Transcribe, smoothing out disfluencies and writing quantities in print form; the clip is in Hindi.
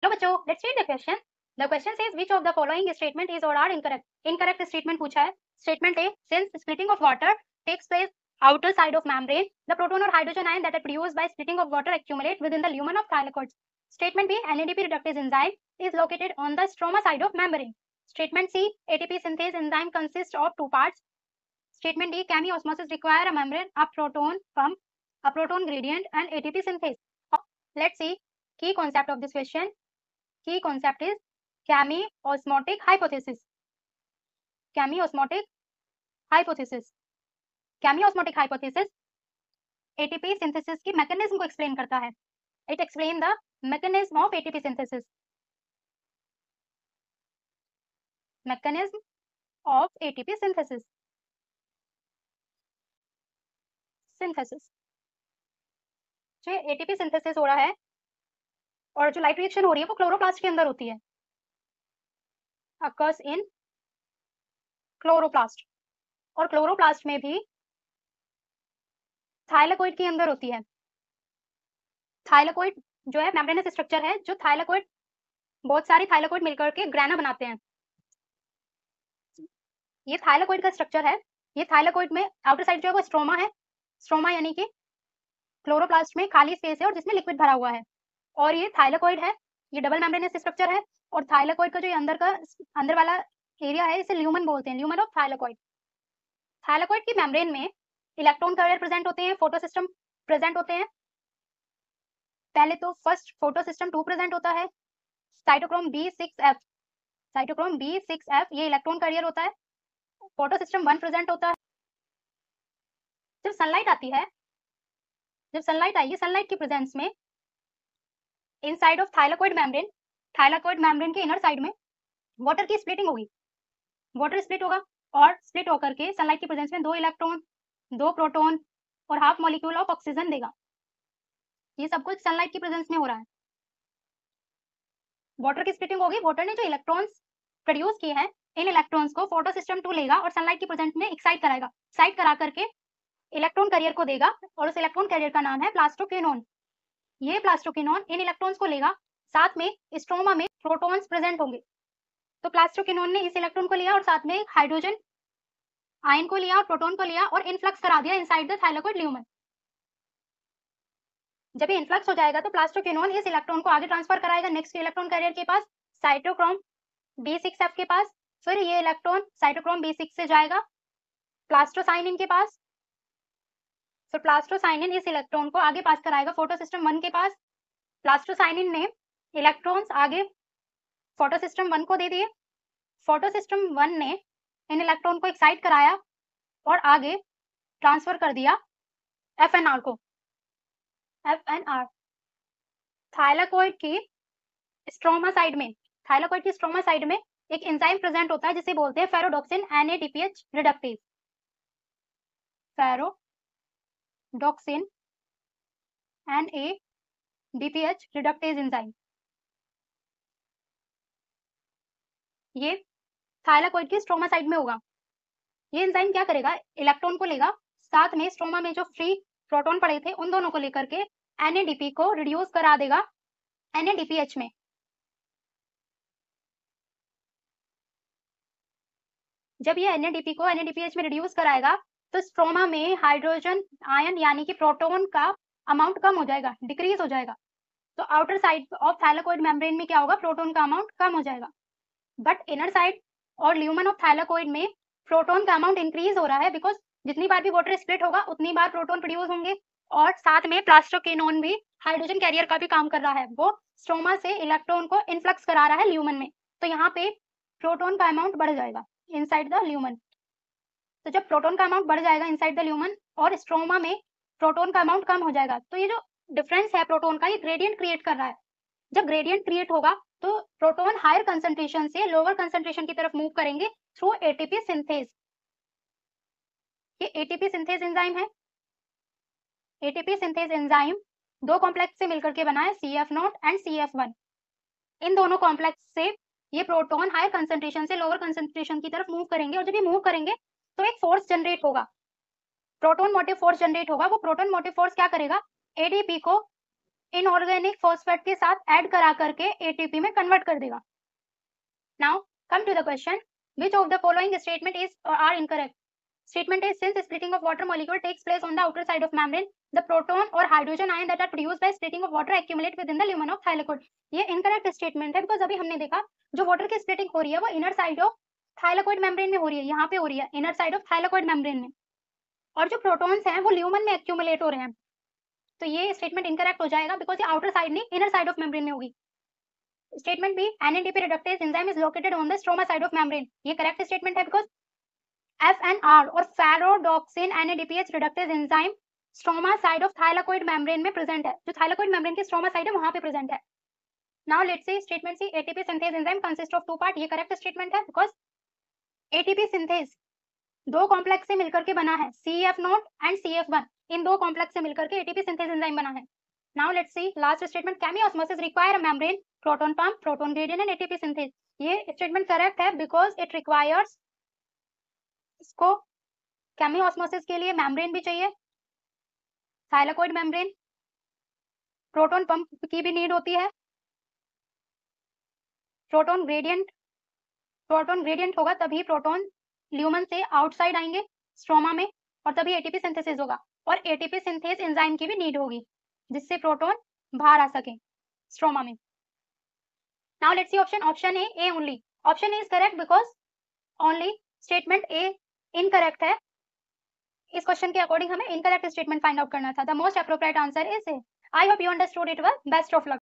लो बच्चों, let's read the question. The question says which of the following statement is और आर इनकरेक्ट. इनकरेक्ट स्टेटमेंट पूछा है. Statement A, since splitting of water takes place outer side of membrane, the proton or hydrogen ion that are produced by splitting of water accumulate within the lumen of thylakoids. Statement B, NADP reductase enzyme is located on the stroma side of membrane. Statement C, ATP synthase enzyme consists of two parts. Statement D, chemiosmosis require a membrane, a proton pump, a proton gradient and ATP synthase. Let's see key concept of this question. Key concept is chemiosmotic hypothesis. Chemiosmotic hypothesis. Chemiosmotic hypothesis ATP synthesis की मैकेनिज्म को एक्सप्लेन करता है. It explain the mechanism of ATP synthesis. Mechanism of ATP synthesis. Synthesis. जो ATP synthesis हो रहा है और जो लाइट रिएक्शन हो रही है वो क्लोरोप्लास्ट के अंदर होती है. Occurs in chloroplast. और क्लोरोप्लास्ट में भी थाइलाकोइड के अंदर होती है. थाइलाकोइड जो है मेम्ब्रेनस स्ट्रक्चर है, जो थाइलाकोइड बहुत सारे थाइलाकोइड मिलकर के ग्रेना बनाते हैं. ये थाइलाकोइड का स्ट्रक्चर है. ये थाइलाकोइड में आउटर साइड जो है वो स्ट्रोमा है. स्ट्रोमा यानी कि क्लोरोप्लास्ट में खाली स्पेस है और जिसमें लिक्विड भरा हुआ है. और ये थाइलाकोइड है. ये डबल मेम्ब्रेनस स्ट्रक्चर है. और थाइलाकोइड का जो ये अंदर वाला एरिया है इसे ल्यूमन बोलते हैं. Lumen of thylakoid. थाइलाकोइड की मेम्ब्रेन में इलेक्ट्रॉन कैरियर प्रेजेंट होते हैं, फोटो सिस्टम प्रेजेंट होते हैं. पहले तो फर्स्ट फोटो सिस्टम 2 प्रेजेंट होता है. Cytochrome B6F. साइटोक्रोम B6F ये इलेक्ट्रॉन कैरियर होता है. फोटो सिस्टम 1 प्रेजेंट होता है. जब सनलाइट आती है, जब सनलाइट आएगी, सनलाइट की प्रेजेंस में इनसाइड ऑफ थाइलाकोइड मेम्ब्रेन के इनर साइड में वाटर की स्प्लिटिंग होगी. वाटर स्प्लिट होगा और स्प्लिट होकर के सनलाइट की प्रेजेंस में 2 इलेक्ट्रॉन, 2 प्रोटॉन और हाफ मॉलिक्यूल ऑफ ऑक्सीजन देगा. ये सब कुछ सनलाइट की प्रेजेंस में हो रहा है. वाटर की स्प्लिटिंग होगी. वाटर ने जो इलेक्ट्रॉन्स प्रोड्यूस किए हैं, इन इलेक्ट्रॉन्स को फोटो सिस्टम 2 लेगा और सनलाइट की प्रेजेंस में एक्साइट कराएगा. एक्साइट करा करके इलेक्ट्रॉन कैरियर को देगा और उस इलेक्ट्रॉन कैरियर का नाम है प्लास्टोक्विनोन. ये प्लास्टोक्विनोन इन इलेक्ट्रॉन्स को लेगा. साथ में स्ट्रोमा में प्रोटॉन्स प्रेजेंट होंगे. तो प्लास्टोक्विनोन ने इस इलेक्ट्रॉन को लिया और साथ में हाइड्रोजन आयन को लिया और प्रोटॉन को लिया और इनफ्लक्स करा दिया इनसाइड द थाइलाकोइड ल्यूमन. जब ये इनफ्लक्स हो जाएगा तो प्लास्टोक्विनोन इस इलेक्ट्रॉन को आगे ट्रांसफर कराएगा नेक्स्ट इलेक्ट्रॉन कैरियर के पास, साइटोक्रोम B6F के पास. फिर ये इलेक्ट्रॉन साइटोक्रोम B6 से जाएगा प्लास्टोसाइनिन के पास. फिर प्लास्टोसाइनिन इस इलेक्ट्रॉन को आगे पास कराएगा फोटो सिस्टम 1 के पास. प्लास्टोसाइनिन ने इलेक्ट्रॉन्स आगे फोटो सिस्टम 1 को दे दिए. फोटो सिस्टम 1 ने इन इलेक्ट्रॉन को एक्साइट कराया और आगे ट्रांसफर कर दिया FNR को. FNR थाइलाकोइड की स्ट्रोमा साइड में, थाइलाकोइड की स्ट्रोमा साइड में एक एंजाइम प्रेजेंट होता है जिसे बोलते हैं ferredoxin NADPH reductase. Ferredoxin NADPH reductase enzyme. ये थाइलाकोइड की स्ट्रोमा साइड में होगा. ये एंजाइम क्या करेगा, इलेक्ट्रॉन को लेगा, साथ में स्ट्रोमा में जो फ्री प्रोटॉन पड़े थे उन दोनों को लेकर के NADP को रिड्यूस करा देगा NADPH में. जब ये NADP को NADPH में रिड्यूस कराएगा तो स्ट्रोमा में हाइड्रोजन आयन यानी कि प्रोटॉन का अमाउंट कम हो जाएगा, डिक्रीज हो जाएगा. तो outer side of thylakoid membrane में क्या होगा, प्रोटॉन का अमाउंट कम हो जाएगा. बट इनर साइड और ल्यूमन ऑफ थाइलाकोइड में प्रोटॉन का अमाउंट इंक्रीज हो रहा है, बिकॉज जितनी बार भी वाटर स्प्लिट होगा उतनी बार प्रोटॉन प्रोड्यूस होंगे. और साथ में प्लास्टोक्विनोन भी हाइड्रोजन कैरियर का भी काम कर रहा है. वो स्ट्रोमा से इलेक्ट्रॉन को इनफ्लक्स करा रहा है ल्यूमन में. तो यहाँ पे प्रोटॉन का अमाउंट बढ़ जाएगा इनसाइड द ल्यूमन. तो जब प्रोटॉन का अमाउंट बढ़ जाएगा इनसाइड द ल्यूमन और स्ट्रोमा में प्रोटॉन का अमाउंट कम हो जाएगा, तो ये जो डिफरेंस है प्रोटॉन का, ये ग्रेडियंट क्रिएट कर रहा है. जब ग्रेडियंट क्रिएट होगा तो प्रोटॉन हायर कंसंट्रेशन से लोअर कंसंट्रेशन की तरफ मूव करेंगे थ्रू ATP सिंथेज. ये ATP सिंथेज एंजाइम है. ATP सिंथेज एंजाइम 2 कॉम्प्लेक्स से मिलकर के बना है, CF0 एंड CF1. इन दोनों कॉम्प्लेक्स से ये प्रोटॉन हायर कंसंट्रेशन से लोअर कंसंट्रेशन की तरफ मूव करेंगे और जब ये मूव करेंगे तो एक फोर्स जनरेट होगा, प्रोटॉन मोटिव फोर्स जनरेट होगा. वो प्रोटॉन मोटिव फोर्स क्या करेगा, ADP को इनऑर्गेनिक फॉस्फेट के साथ ऐड करा करके एटीपी में कन्वर्ट कर देगा। Now come to the question, which of the following statement is are incorrect? Statement is, since splitting of water molecule takes place on the outer side of membrane, the proton or hydrogen ion that are produced by splitting of water accumulate within the lumen of thylakoid. ये incorrect statement है because अभी हमने देखा जो water की splitting हो रही है वो inner side of thylakoid membrane में हो रही है, यहाँ पे हो रही है inner side of thylakoid membrane में, और जो protons हैं वो lumen में accumulate हो रहे हैं, तो ये statement incorrect हो जाएगा because ये outer side नहीं inner side of membrane में होगी। Statement B, NADP reductase enzyme is located on the stroma side of membrane. ये correct statement है because FNR और ferredoxin NADPH reductase enzyme stroma side of thylakoid membrane में प्रेजेंट है, जो थाइलाकोइड मेम्ब्रेन की स्ट्रोमा साइड है वहां पे प्रेजेंट है। Now let's see statement C, ATP synthase enzyme consist of two part. ये करेक्ट स्टेटमेंट है बिकॉज एटीपी सिंथेज दो कॉम्प्लेक्स से मिलकर के बना है, CF0 एंड CF1, इन दो कॉम्प्लेक्स से मिलकर के एटीपी सिंथेज एंजाइम बना है। Now let's C last statement, chemiosmosis require a membrane, proton pump, proton gradient and ATP synthase. ये स्टेटमेंट करेक्ट है बिकॉज इट रिक्वायर्स, इसको केमियोस्मोसिस के लिए मेम्ब्रेन भी चाहिए, थाइलाकोइड मेम्ब्रेन, प्रोटॉन पंप की भी नीड होती है, प्रोटॉन ग्रेडियंट होगा तभी प्रोटॉन ल्यूमन से आउटसाइड आएंगे स्ट्रोमा में और तभी एटीपी सिंथेसिस होगा, और एटीपी सिंथेज एंजाइम की भी नीड होगी जिससे प्रोटॉन बाहर आ सके स्ट्रोमा में। Now let's see option A only. Option A is correct because only statement A incorrect है। इस क्वेश्चन के अकॉर्डिंग हमें इनकरेक्ट स्टेटमेंट फाइंड आउट करना था। The most appropriate answer is a. I hope you understood it well. Best of luck.